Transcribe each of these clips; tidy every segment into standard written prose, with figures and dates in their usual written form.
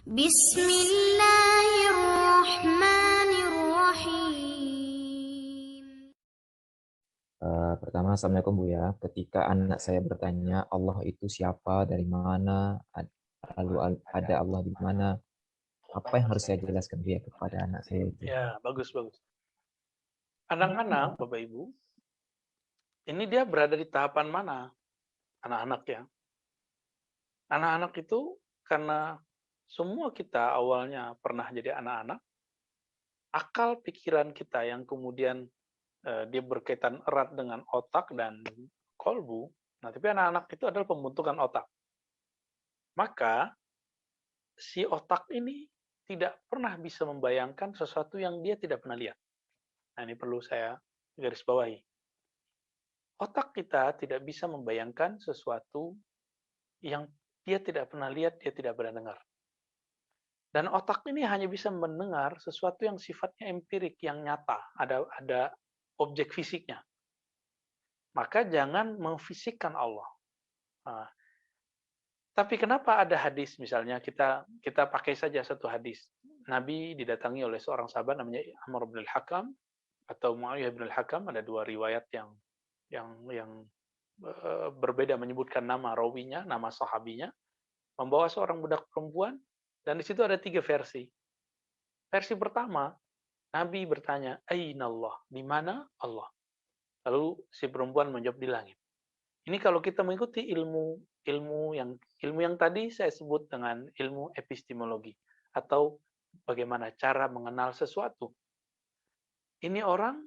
Bismillahirrahmanirrahim. Pertama, Assalamualaikum Bu ya. Ketika anak saya bertanya Allah itu siapa, dari mana, lalu ada Allah di mana, apa yang harus saya jelaskan Bu ya kepada anak saya itu? Ya, bagus, bagus. Anak-anak, Bapak Ibu, ini dia berada di tahapan mana? Anak-anak ya. Anak-anak itu karena semua kita awalnya pernah jadi anak-anak, akal pikiran kita yang kemudian dia berkaitan erat dengan otak dan kolbu. Nah, tapi anak-anak itu adalah pembentukan otak. Maka si otak ini tidak pernah bisa membayangkan sesuatu yang dia tidak pernah lihat. Nah, ini perlu saya garis bawahi. Otak kita tidak bisa membayangkan sesuatu yang dia tidak pernah lihat, dia tidak pernah dengar. Dan otak ini hanya bisa mendengar sesuatu yang sifatnya empirik, yang nyata, ada objek fisiknya. Maka jangan memfisikkan Allah. Nah, tapi kenapa ada hadis misalnya kita pakai saja satu hadis. Nabi didatangi oleh seorang sahabat namanya Amr bin al-Hakam atau Muawiyah bin al-Hakam, ada dua riwayat yang berbeda menyebutkan nama rawinya, nama sahabinya, membawa seorang budak perempuan, dan di situ ada tiga versi. Versi pertama, Nabi bertanya, Aina Allah? Di mana Allah? Lalu si perempuan menjawab, di langit. Ini kalau kita mengikuti ilmu yang tadi saya sebut dengan ilmu epistemologi atau bagaimana cara mengenal sesuatu. Ini orang,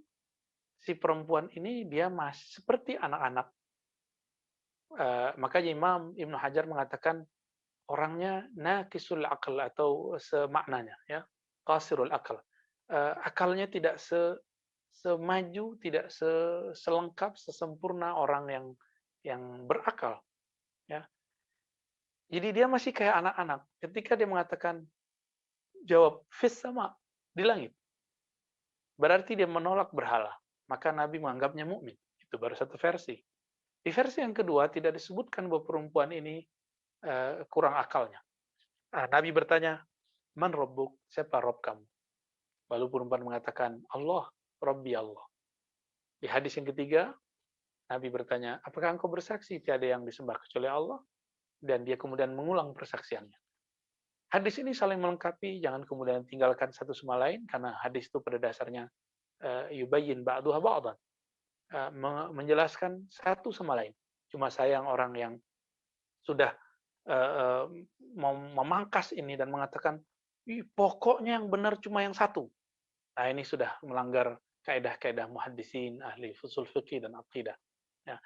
si perempuan ini dia masih seperti anak-anak. Makanya Imam Ibnu Hajar mengatakan orangnya naqisul akal atau semaknanya ya, qasirul akal. Akalnya tidak semaju, tidak selengkap, sesempurna orang yang berakal ya. Jadi dia masih kayak anak-anak. Ketika dia mengatakan jawab fis sama, di langit, berarti dia menolak berhala. Maka Nabi menganggapnya mukmin. Itu baru satu versi. Di versi yang kedua tidak disebutkan bahwa perempuan ini kurang akalnya. Nabi bertanya, man rabbuk? Siapa Rob kamu? Lalu perempuan mengatakan, Allah, Rabbi Allah. Di hadis yang ketiga, Nabi bertanya, apakah engkau bersaksi tiada yang disembah kecuali Allah? Dan dia kemudian mengulang persaksiannya. Hadis ini saling melengkapi, jangan kemudian tinggalkan satu sama lain, karena hadis itu pada dasarnya yubayyin ba'duha ba'dan, menjelaskan satu sama lain. Cuma sayang orang yang sudah memangkas ini dan mengatakan, pokoknya yang benar cuma yang satu. Nah, ini sudah melanggar kaidah-kaidah muhaddisin, ahli usul fikih dan aqidah. Ya.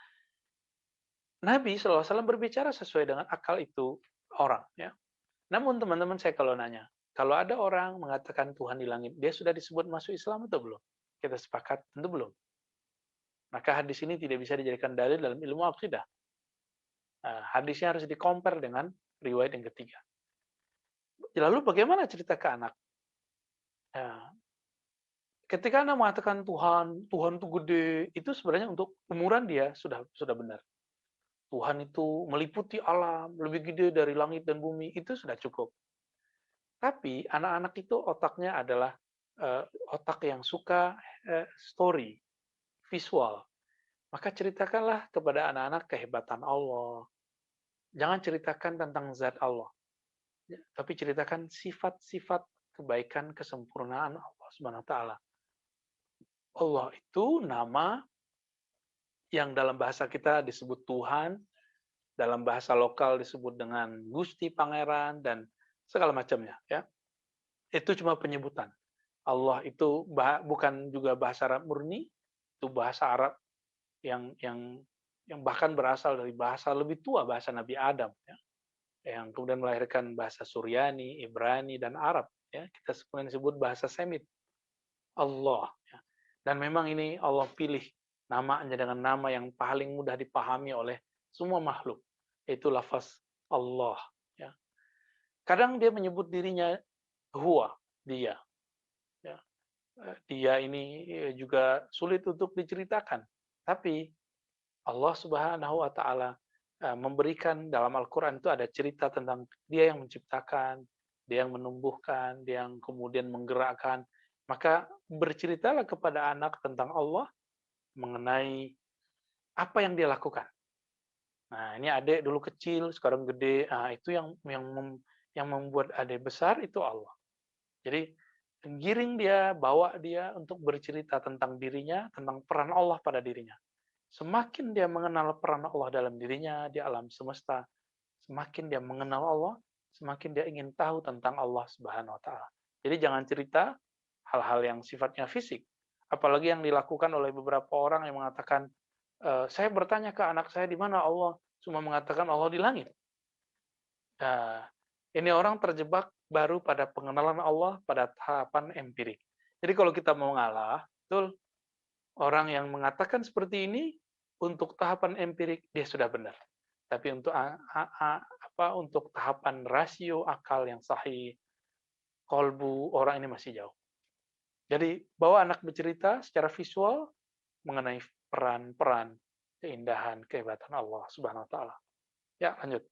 Nabi SAW berbicara sesuai dengan akal itu orang. Ya. Namun teman-teman saya kalau nanya, kalau ada orang mengatakan Tuhan di langit, dia sudah disebut masuk Islam atau belum? Kita sepakat, tentu belum. Maka hadis ini tidak bisa dijadikan dalil dalam ilmu aqidah. Hadisnya harus dikompar dengan riwayat yang ketiga. Lalu bagaimana cerita ke anak? Ketika Anda mengatakan Tuhan itu gede, itu sebenarnya untuk umuran dia sudah benar. Tuhan itu meliputi alam, lebih gede dari langit dan bumi, itu sudah cukup. Tapi anak-anak itu otaknya adalah otak yang suka story, visual. Maka ceritakanlah kepada anak-anak kehebatan Allah. Jangan ceritakan tentang zat Allah, tapi ceritakan sifat-sifat kebaikan, kesempurnaan Allah Subhanahu wa taala. Allah itu nama yang dalam bahasa kita disebut Tuhan, dalam bahasa lokal disebut dengan Gusti Pangeran dan segala macamnya ya. Itu cuma penyebutan. Allah itu bukan juga bahasa Arab murni, itu bahasa Arab yang bahkan berasal dari bahasa lebih tua, bahasa Nabi Adam ya. Yang kemudian melahirkan bahasa Suryani, Ibrani dan Arab ya. Kita kemudian sebut bahasa Semit. Allah ya. Dan memang ini Allah pilih namanya dengan nama yang paling mudah dipahami oleh semua makhluk, yaitu lafaz Allah ya. Kadang dia menyebut dirinya huwa, dia ya. Dia ini juga sulit untuk diceritakan, tapi Allah Subhanahu wa taala memberikan dalam Al-Qur'an itu ada cerita tentang dia yang menciptakan, dia yang menumbuhkan, dia yang kemudian menggerakkan. Maka berceritalah kepada anak tentang Allah mengenai apa yang dia lakukan. Nah, ini adik dulu kecil, sekarang gede. Ah, itu yang membuat adik besar itu Allah. Jadi giring dia, bawa dia untuk bercerita tentang dirinya, tentang peran Allah pada dirinya. Semakin dia mengenal peran Allah dalam dirinya di alam semesta, semakin dia mengenal Allah, semakin dia ingin tahu tentang Allah Subhanahu wa taala. Jadi jangan cerita hal-hal yang sifatnya fisik, apalagi yang dilakukan oleh beberapa orang yang mengatakan, "Saya bertanya ke anak saya di mana Allah?" Cuma mengatakan Allah di langit. Nah, ini orang terjebak baru pada pengenalan Allah pada tahapan empirik. Jadi kalau kita mau ngalah, betul, orang yang mengatakan seperti ini untuk tahapan empirik dia sudah benar. Tapi untuk untuk tahapan rasio akal yang sahih, kolbu orang ini masih jauh. Jadi bawa anak bercerita secara visual mengenai peran-peran, keindahan, kehebatan Allah Subhanahu wa taala. Ya, lanjut.